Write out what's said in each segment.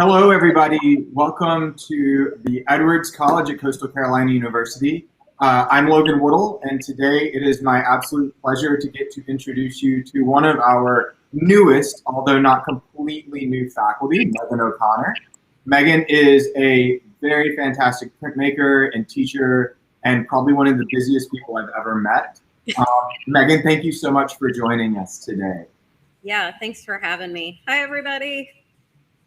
Hello, everybody. Welcome to the Edwards College at Coastal Carolina University. I'm Logan Woodle, and today it is my absolute pleasure to get to introduce you to one of our newest, although not completely new faculty, Meghan O'Connor. Meghan is a very fantastic printmaker and teacher, and probably one of the busiest people I've ever met. Meghan, thank you so much for joining us today. Yeah, thanks for having me. Hi, everybody.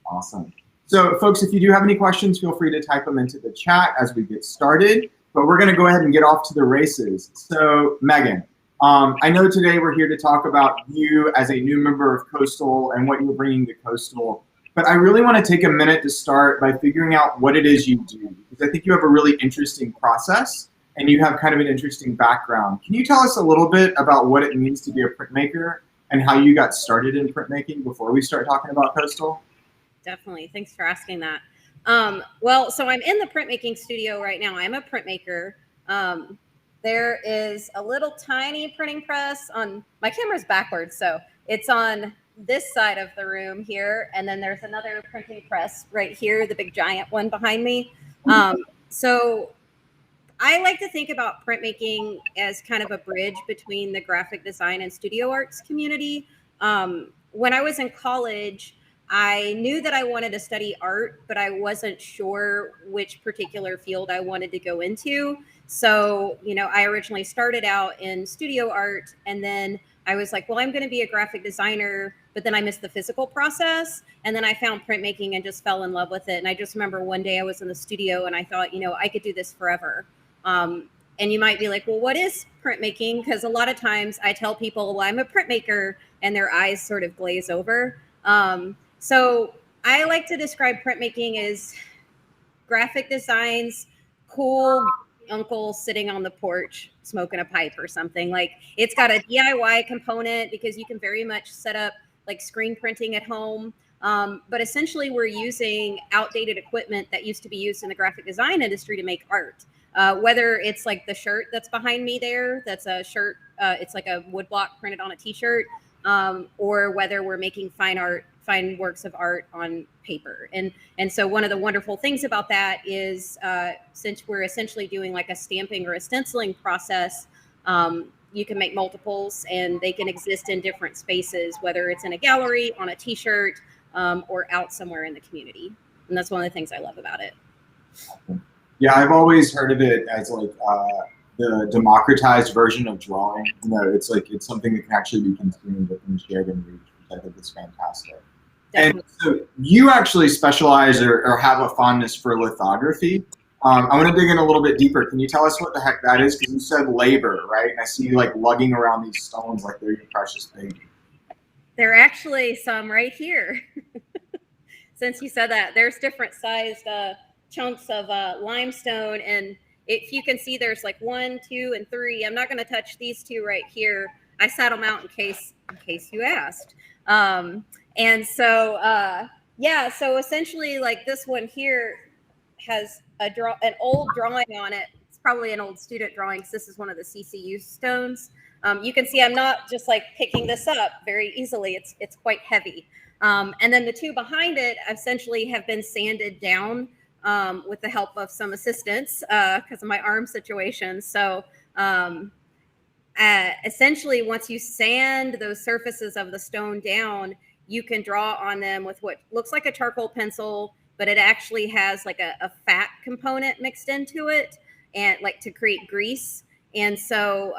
Awesome. So, folks, if you do have any questions, feel free to type them into the chat as we get started. But we're going to go ahead and get off to the races. So, Meghan, I know today we're here to talk about you as a new member of Coastal and what you're bringing to Coastal. But I really want to take a minute to start by figuring out what it is you do, because I think you have a really interesting process and you have kind of an interesting background. Can you tell us a little bit about what it means to be a printmaker and how you got started in printmaking before we start talking about Coastal? Definitely. Thanks for asking that. Well, so I'm in the printmaking studio right now. I'm a printmaker. There is a little tiny printing press on, my camera's backwards, so it's on this side of the room here. And then there's another printing press right here, the big giant one behind me. So I like to think about printmaking as kind of a bridge between the graphic design and studio arts community. When I was in college, I knew that I wanted to study art, but I wasn't sure which particular field I wanted to go into. So, I originally started out in studio art, and then I was like, well, I'm going to be a graphic designer, but then I missed the physical process. And then I found printmaking and just fell in love with it. And I just remember one day I was in the studio and I thought, I could do this forever. And you might be like, well, what is printmaking? Because a lot of times I tell people, well, I'm a printmaker, and their eyes sort of glaze over. So I like to describe printmaking as graphic designs, cool uncle sitting on the porch smoking a pipe or something. Like, it's got a DIY component because you can very much set up like screen printing at home. But essentially we're using outdated equipment that used to be used in the graphic design industry to make art. Whether it's like the shirt that's behind me there, that's a shirt, it's like a woodblock printed on a t-shirt, or whether we're making fine works of art on paper. And so one of the wonderful things about that is, since we're essentially doing like a stamping or a stenciling process, you can make multiples and they can exist in different spaces, whether it's in a gallery, on a t-shirt, or out somewhere in the community. And that's one of the things I love about it. Yeah, I've always heard of it as like the democratized version of drawing. It's something that can actually be consumed and shared and reached, which I think is fantastic. Definitely. And so you actually specialize or have a fondness for lithography. I want to dig in a little bit deeper. Can you tell us what the heck that is? Because you said labor, right? And I see you like lugging around these stones like they're your precious baby. There are actually some right here. Since you said that, there's different sized chunks of limestone, and if you can see, there's like 1, 2, and 3. I'm not going to touch these two right here. I sat them out in case you asked. And so yeah, so essentially like this one here has an old drawing on it. It's probably an old student drawing, because this is one of the CCU stones. You can see I'm not just like picking this up very easily. It's quite heavy. And then the two behind it essentially have been sanded down with the help of some assistants because of my arm situation. So essentially, once you sand those surfaces of the stone down, you can draw on them with what looks like a charcoal pencil, but it actually has like a fat component mixed into it, and like to create grease. And so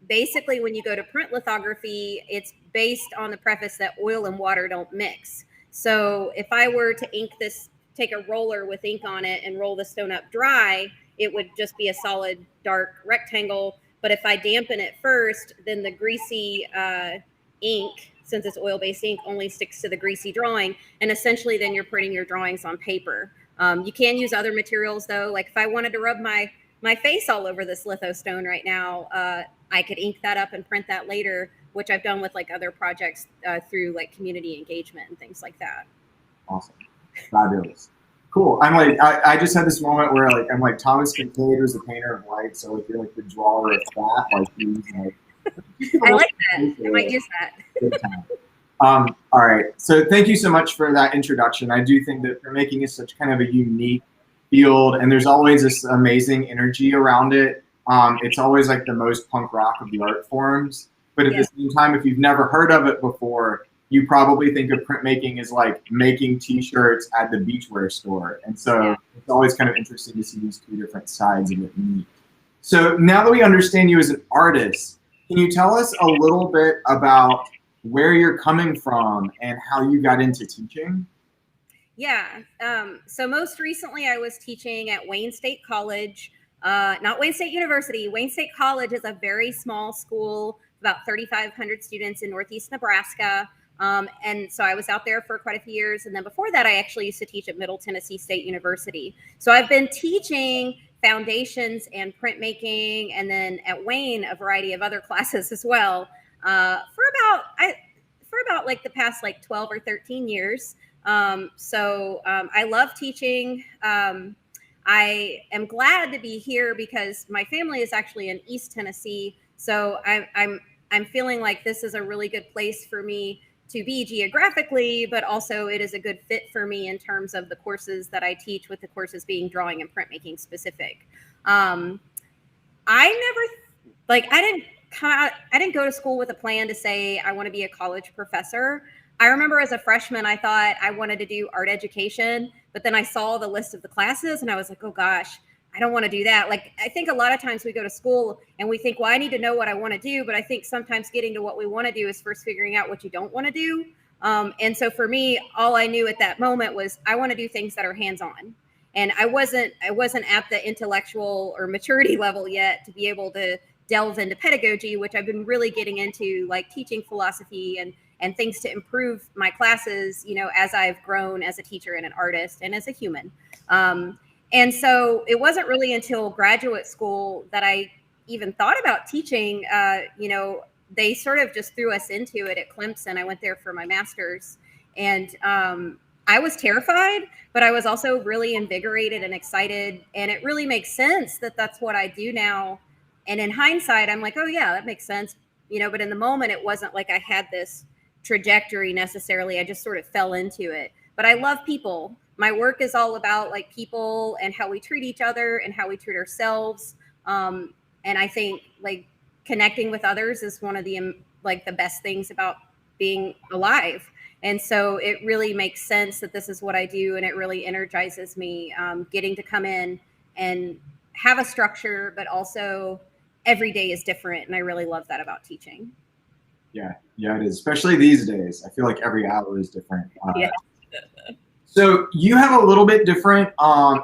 basically when you go to print lithography, it's based on the preface that oil and water don't mix. So if I were to ink this, take a roller with ink on it and roll the stone up dry, it would just be a solid dark rectangle. But if I dampen it first, then the greasy ink, since it's oil-based ink, only sticks to the greasy drawing. And essentially then you're printing your drawings on paper. You can use other materials though. Like if I wanted to rub my face all over this litho stone right now, I could ink that up and print that later, which I've done with like other projects through like community engagement and things like that. Awesome. Fabulous. Cool. I'm like, I just had this moment where like, I'm like, Thomas Kincaid was the painter of light. So if you're like the drawer of that, like he's like, I like that. I might use that. All right. So thank you so much for that introduction. I do think that printmaking is such kind of a unique field, and there's always this amazing energy around it. It's always like the most punk rock of the art forms. But at the same time, if you've never heard of it before, you probably think of printmaking as like making T-shirts at the beachwear store. And so it's always kind of interesting to see these two different sides of it meet. So now that we understand you as an artist, can you tell us a little bit about where you're coming from and how you got into teaching? Yeah. So most recently I was teaching at Wayne State College, not Wayne State University. Wayne State College is a very small school, about 3,500 students in Northeast Nebraska. And so I was out there for quite a few years. And then before that, I actually used to teach at Middle Tennessee State University. So I've been teaching foundations and printmaking, and then at Wayne, a variety of other classes as well, for about like the past like 12 or 13 years. I love teaching. I am glad to be here because my family is actually in East Tennessee. So I'm feeling like this is a really good place for me to be geographically, but also it is a good fit for me in terms of the courses that I teach, with the courses being drawing and printmaking specific. I didn't go to school with a plan to say I want to be a college professor. I remember as a freshman, I thought I wanted to do art education, but then I saw the list of the classes and I was like, oh gosh, I don't want to do that. Like, I think a lot of times we go to school and we think, well, I need to know what I want to do. But I think sometimes getting to what we want to do is first figuring out what you don't want to do. And so for me, all I knew at that moment was I want to do things that are hands-on. And I wasn't at the intellectual or maturity level yet to be able to delve into pedagogy, which I've been really getting into, like teaching philosophy and things to improve my classes, you know, as I've grown as a teacher and an artist and as a human. And so it wasn't really until graduate school that I even thought about teaching. You know, they sort of just threw us into it at Clemson. I went there for my master's, and I was terrified, but I was also really invigorated and excited. And it really makes sense that that's what I do now. And in hindsight, I'm like, oh yeah, that makes sense. You know, but in the moment, it wasn't like I had this trajectory necessarily. I just sort of fell into it. But I love people. My work is all about like people and how we treat each other and how we treat ourselves. And I think like connecting with others is one of the like the best things about being alive. And so it really makes sense that this is what I do, and it really energizes me, getting to come in and have a structure, but also every day is different. And I really love that about teaching. Yeah, it is. Especially these days. I feel like every hour is different. Yeah. So you have a little bit different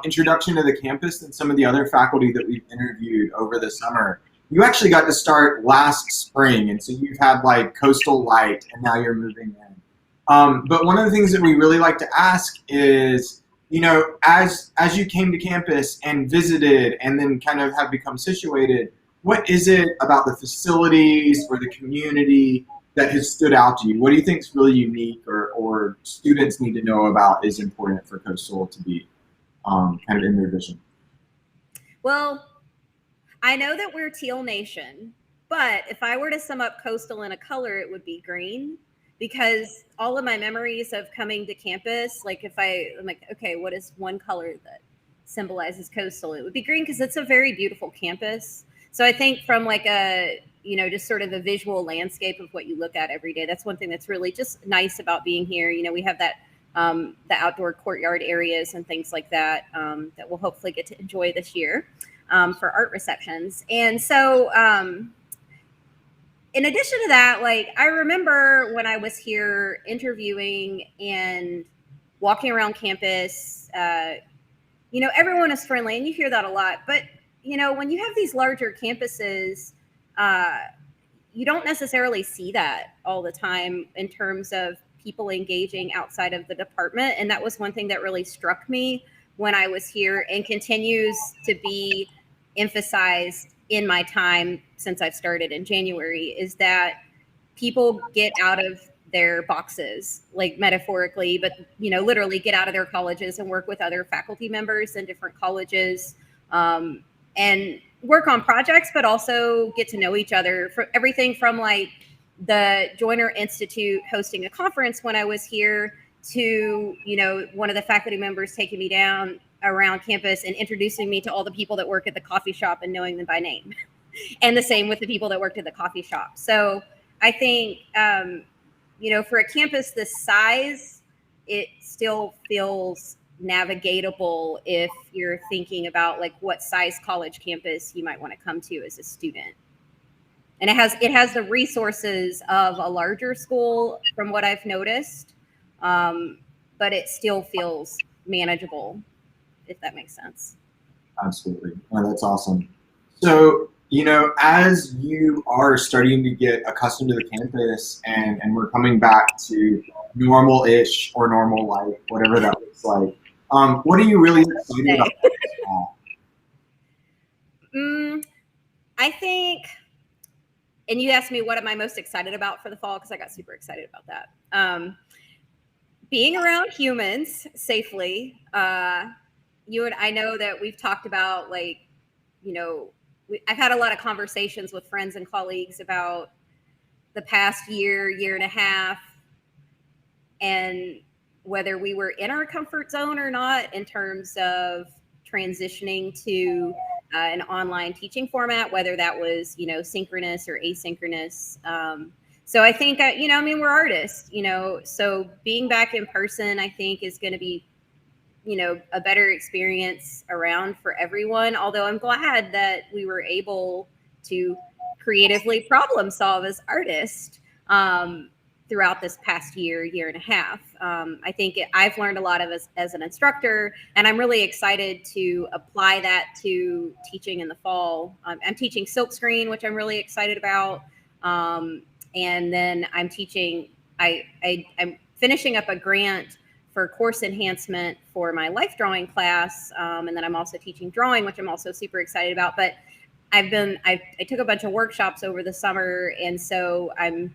introduction to the campus than some of the other faculty that we've interviewed over the summer. You actually got to start last spring, and so you've had like Coastal Light, and now you're moving in. But one of the things that we really like to ask is, you know, as you came to campus and visited and then kind of have become situated, what is it about the facilities or the community that has stood out to you? What do you think is really unique or students need to know about is important for Coastal to be kind of in their vision? Well, I know that we're Teal Nation, but if I were to sum up Coastal in a color, it would be green, because all of my memories of coming to campus, like I'm like, okay, what is one color that symbolizes Coastal? It would be green, because it's a very beautiful campus. So I think from like a, you know, just sort of a visual landscape of what you look at every day, that's one thing that's really just nice about being here. You know, we have that, the outdoor courtyard areas and things like that, that we'll hopefully get to enjoy this year for art receptions. And so in addition to that, like I remember when I was here interviewing and walking around campus, you know, everyone is friendly, and you hear that a lot, but you know, when you have these larger campuses, you don't necessarily see that all the time in terms of people engaging outside of the department. And that was one thing that really struck me when I was here, and continues to be emphasized in my time since I've started in January, is that people get out of their boxes, like metaphorically, but, you know, literally get out of their colleges and work with other faculty members in different colleges, and work on projects, but also get to know each other, for everything from like the Joiner Institute hosting a conference when I was here to, one of the faculty members taking me down around campus and introducing me to all the people that work at the coffee shop and knowing them by name. And the same with the people that worked at the coffee shop. So I think, for a campus this size, it still feels navigatable if you're thinking about like what size college campus you might want to come to as a student. And it has the resources of a larger school from what I've noticed, but it still feels manageable, if that makes sense. Absolutely. Oh, that's awesome. So, as you are starting to get accustomed to the campus and we're coming back to normal-ish or normal life, whatever that looks like, what are you really excited about this fall? I think, and you asked me what am I most excited about for the fall, because I got super excited about that. Being around humans safely. You and I know that we've talked about I've had a lot of conversations with friends and colleagues about the past year and a half, and whether we were in our comfort zone or not in terms of transitioning to an online teaching format, whether that was, synchronous or asynchronous. So I think, we're artists, so being back in person, I think is going to be, a better experience around for everyone. Although I'm glad that we were able to creatively problem solve as artists throughout this past year and a half. I think I've learned a lot as an instructor, and I'm really excited to apply that to teaching in the fall. I'm teaching Silkscreen, which I'm really excited about. And then I'm teaching, I'm finishing up a grant for course enhancement for my life drawing class. And then I'm also teaching drawing, which I'm also super excited about. But I took a bunch of workshops over the summer, and so I'm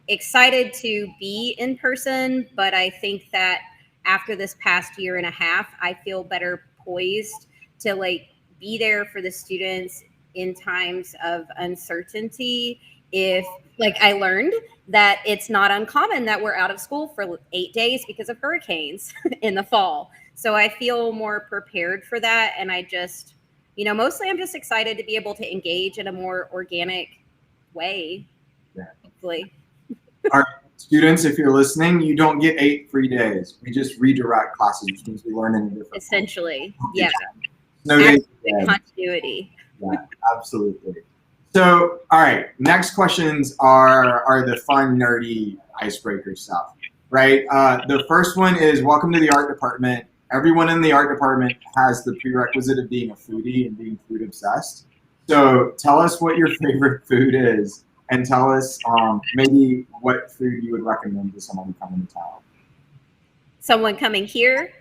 excited to be in person. But I think that after this past year and a half, I feel better poised to be there for the students in times of uncertainty. If I learned that it's not uncommon that we're out of school for 8 days because of hurricanes in the fall. So I feel more prepared for that. And I just, mostly I'm just excited to be able to engage in a more organic way, hopefully. All right, students, if you're listening, you don't get 8 free days. We just redirect classes, which means we learn in a different Essentially, way. yeah. No days. Continuity. Yeah, absolutely. So, all right, next questions are the fun, nerdy icebreaker stuff, right? The first one is, welcome to the art department. Everyone in the art department has the prerequisite of being a foodie and being food obsessed. So tell us what your favorite food is, and tell us maybe what food you would recommend to someone coming to town. Someone coming here?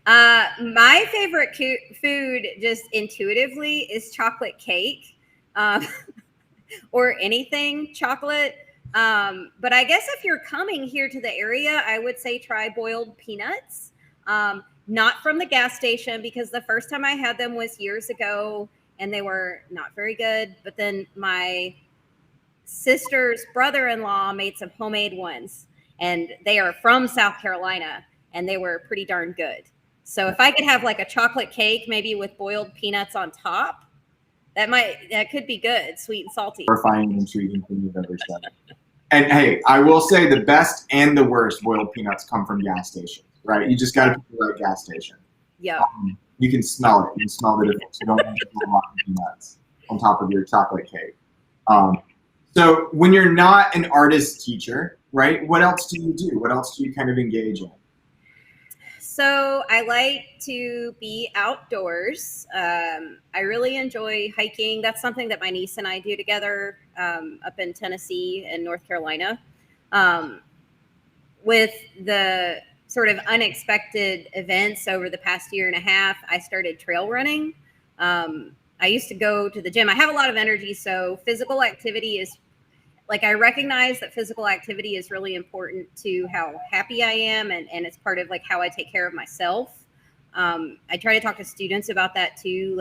My favorite food, just intuitively, is chocolate cake. Or anything chocolate. But I guess if you're coming here to the area, I would say try boiled peanuts. Not from the gas station, because the first time I had them was years ago and they were not very good. But then my sister's brother-in-law made some homemade ones, and they are from South Carolina, and they were pretty darn good. So if I could have a chocolate cake, maybe with boiled peanuts on top, that could be good, sweet and salty. Horrifying and intriguing thing you've ever said. And hey, I will say the best and the worst boiled peanuts come from gas stations, right? You just got to pick the right gas station. Yeah. You can smell it. You can smell the difference. You don't need to put rotten peanuts on top of your chocolate cake. So when you're not an artist teacher, right, what else do you do? What else do you kind of engage in? So I like to be outdoors. I really enjoy hiking. That's something that my niece and I do together up in Tennessee and North Carolina. With the sort of unexpected events over the past year and a half, I started trail running. I used to go to the gym. I have a lot of energy, so physical activity is I recognize that physical activity is really important to how happy I am, and it's part of how I take care of myself. I try to talk to students about that too.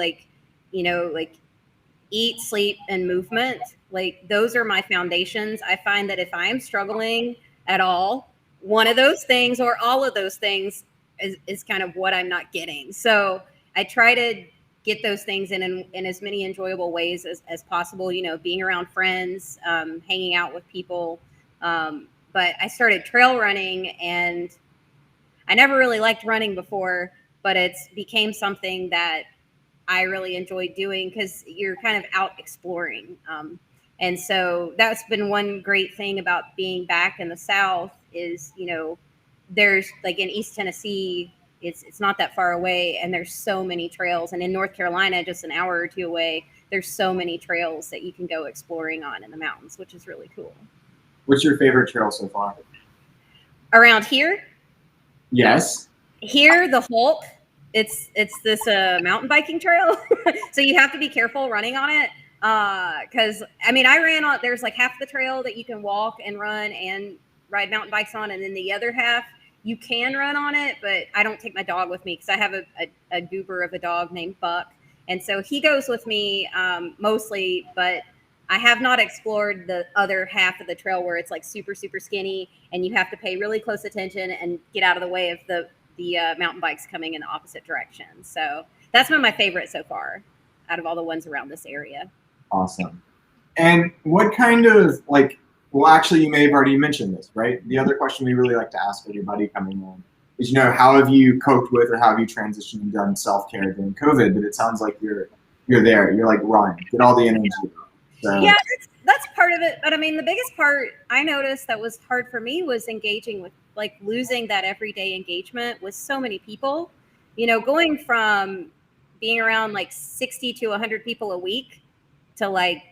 eat, sleep, and movement. Like those are my foundations. I find that if I am struggling at all, one of those things or all of those things is kind of what I'm not getting. So I try to get those things in as many enjoyable ways as possible, you know, being around friends, hanging out with people. But I started trail running, and I never really liked running before, but it's became something that I really enjoy doing because you're kind of out exploring. And so that's been one great thing about being back in the South is, you know, there's like in East Tennessee, it's not that far away, and there's so many trails. And in North Carolina, just an hour or two away, there's so many trails that you can go exploring on in the mountains, which is really cool. What's your favorite trail so far? Around here? Yes. Here, the Hulk. It's this mountain biking trail, so you have to be careful running on it. Because I mean, I ran on. There's like half the trail that you can walk and run and ride mountain bikes on, and then the other half you can run on it. But I don't take my dog with me because I have a goober of a dog named Buck, and so he goes with me mostly. But I have not explored the other half of the trail where it's like super skinny, and you have to pay really close attention and get out of the way of the mountain bikes coming in the opposite direction. So that's been my favorite so far out of all the ones around this area. Awesome. And what kind of like, well, actually, you may have already mentioned this, right? The other question we really like to ask everybody coming in is, you know, how have you coped with or how have you transitioned and done self-care during COVID? But it sounds like you're there. You're like, run, get all the energy. So. Yeah, that's part of it. But I mean, the biggest part I noticed that was hard for me was engaging with, like, losing that everyday engagement with so many people. You know, going from being around like 60 to 100 people a week to like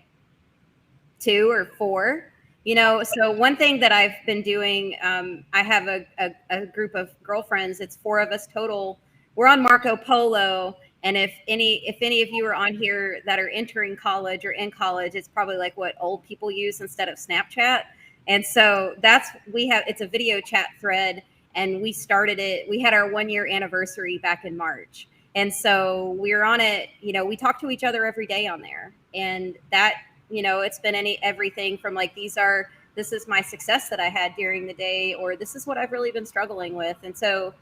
2 or 4. You know, so one thing that I've been doing, I have a group of girlfriends. It's 4 of us total. We're on Marco Polo. And if any of you are on here that are entering college or in college, it's probably like what old people use instead of Snapchat. And so it's a video chat thread, and we started it. We had our 1-year anniversary back in March. And so we're on it, you know, we talk to each other every day on there. And that, you know, it's been everything from like, this is my success that I had during the day, or this is what I've really been struggling with. And so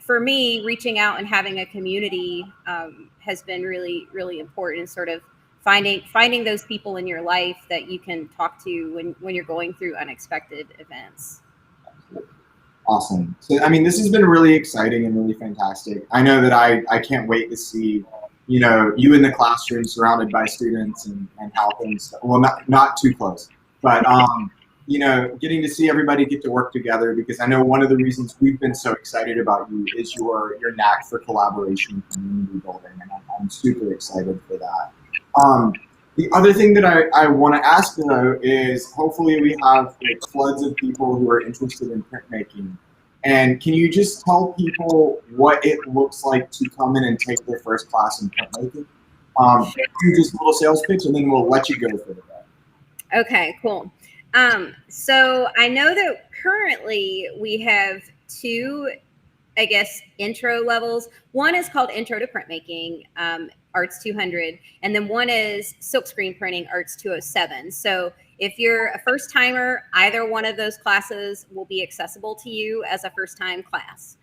for me, reaching out and having a community has been really, really important. Sort of finding those people in your life that you can talk to when you're going through unexpected events. Awesome. So, I mean, this has been really exciting and really fantastic. I know that I can't wait to see, you know, you in the classroom surrounded by students and how things, well, not too close, but you know, getting to see everybody get to work together, because I know one of the reasons we've been so excited about you is your knack for collaboration and community building, and I'm super excited for that. The other thing that I want to ask, though, is hopefully we have like floods of people who are interested in printmaking. And can you just tell people what it looks like to come in and take their first class in printmaking? Just a little sales pitch, and then we'll let you go for the day. Okay, cool. So I know that currently we have 2, I guess, intro levels. One is called Intro to Printmaking, Arts 200, and then one is Silkscreen Printing, Arts 207. So if you're a first timer, either one of those classes will be accessible to you as a first time class,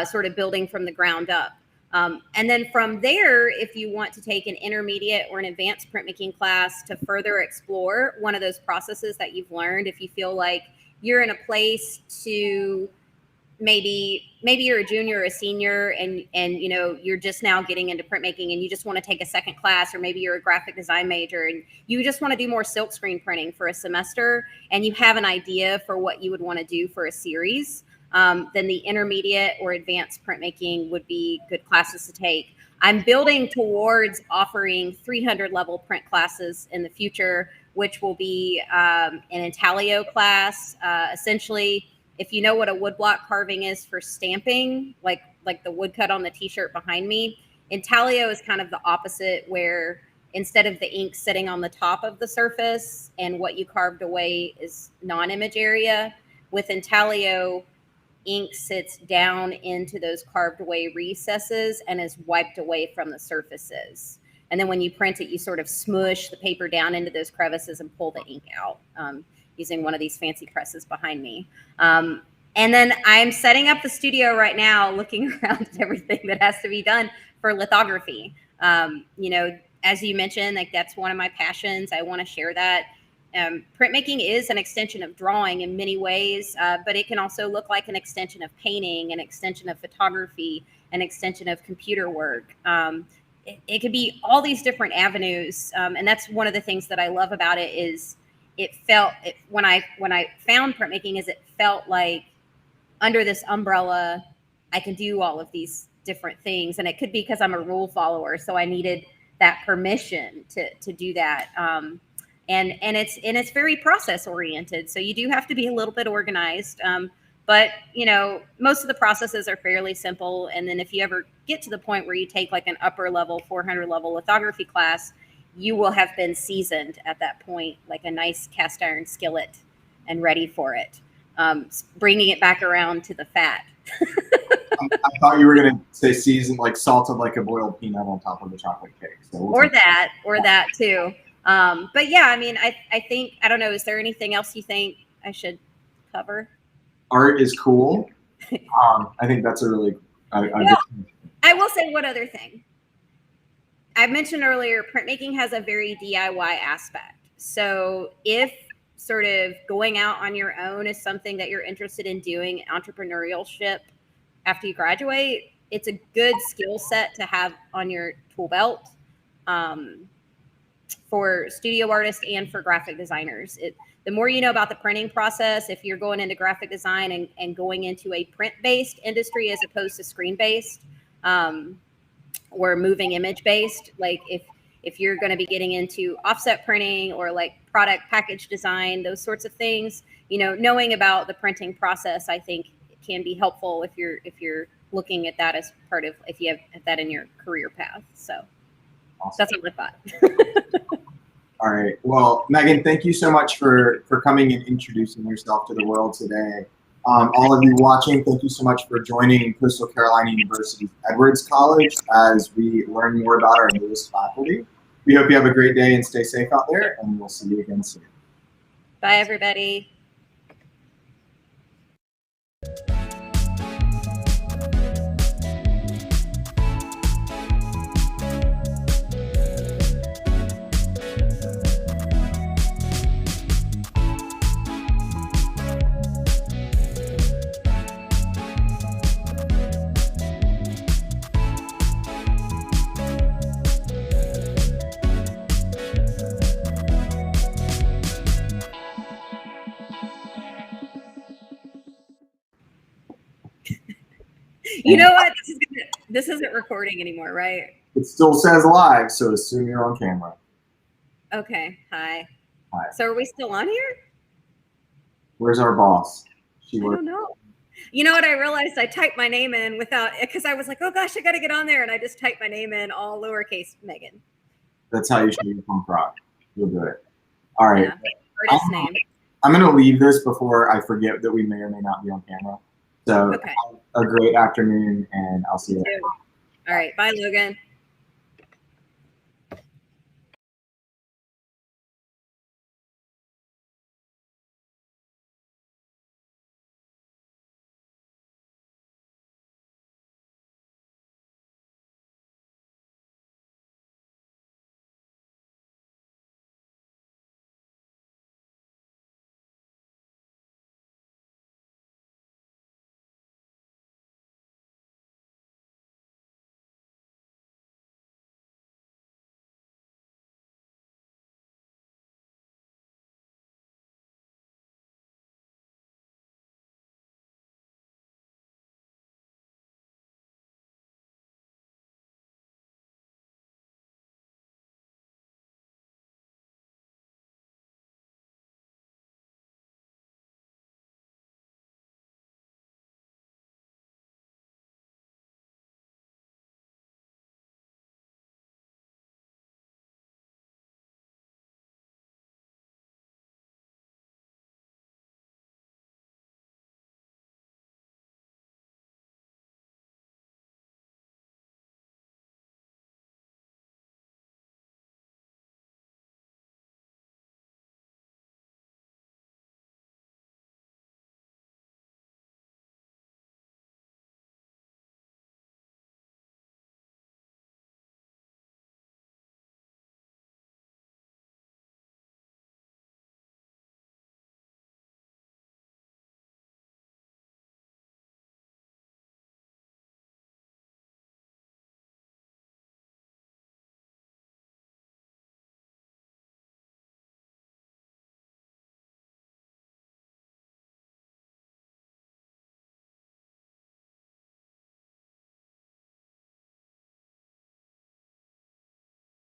sort of building from the ground up. And then from there, if you want to take an intermediate or an advanced printmaking class to further explore one of those processes that you've learned, if you feel like you're in a place to maybe you're a junior or a senior and you know, you're just now getting into printmaking and you just want to take a second class, or maybe you're a graphic design major and you just want to do more silkscreen printing for a semester and you have an idea for what you would want to do for a series, then the intermediate or advanced printmaking would be good classes to take. I'm building towards offering 300 level print classes in the future, which will be an intaglio class. Essentially, if you know what a woodblock carving is for stamping, like the woodcut on the t-shirt behind me, intaglio is kind of the opposite, where instead of the ink sitting on the top of the surface and what you carved away is non-image area, with intaglio, ink sits down into those carved away recesses and is wiped away from the surfaces. And then when you print it, you sort of smush the paper down into those crevices and pull the ink out using one of these fancy presses behind me. And then I'm setting up the studio right now, looking around at everything that has to be done for lithography. You know, as you mentioned, like that's one of my passions. I want to share that. Printmaking is an extension of drawing in many ways, but it can also look like an extension of painting, an extension of photography, an extension of computer work. It could be all these different avenues, and that's one of the things that I love about it. Is when I found printmaking, is it felt like under this umbrella, I can do all of these different things, and it could be because I'm a rule follower, so I needed that permission to do that. And it's very process oriented, so you do have to be a little bit organized. But you know, most of the processes are fairly simple. And then if you ever get to the point where you take like an upper level 400 level lithography class, you will have been seasoned at that point, like a nice cast iron skillet, and ready for it. Bringing it back around to the fat. I thought you were going to say seasoned, like salted like a boiled peanut on top of a chocolate cake. So or that too. But yeah, I mean, I think, I don't know, is there anything else you think I should cover? Art is cool. I think that's a really, I will say one other thing. I mentioned earlier, printmaking has a very DIY aspect. So if sort of going out on your own is something that you're interested in doing, entrepreneurship after you graduate, it's a good skill set to have on your tool belt for studio artists and for graphic designers. The more you know about the printing process, if you're going into graphic design and going into a print-based industry as opposed to screen-based or moving image-based, like if you're going to be getting into offset printing or like product package design, those sorts of things, you know, knowing about the printing process, I think it can be helpful if you're looking at that as part of, if you have that in your career path. So awesome. That's what I thought. All right. Well, Meghan, thank you so much for coming and introducing yourself to the world today. All of you watching, thank you so much for joining Coastal Carolina University's Edwards College as we learn more about our newest faculty. We hope you have a great day and stay safe out there, and we'll see you again soon. Bye, everybody. You know what? This isn't recording anymore, right? It still says live, so assume you're on camera. Okay. Hi. Hi. So are we still on here? Where's our boss? I don't know. You know what? I realized I typed my name in without, because I was like, oh gosh, I got to get on there. And I just typed my name in all lowercase Meghan. That's how you should be punk rock. You'll do it. All right. Yeah, artist name. I'm going to leave this before I forget that we may or may not be on camera. So okay. Have a great afternoon, and I'll see you later. All right. Bye, Logan.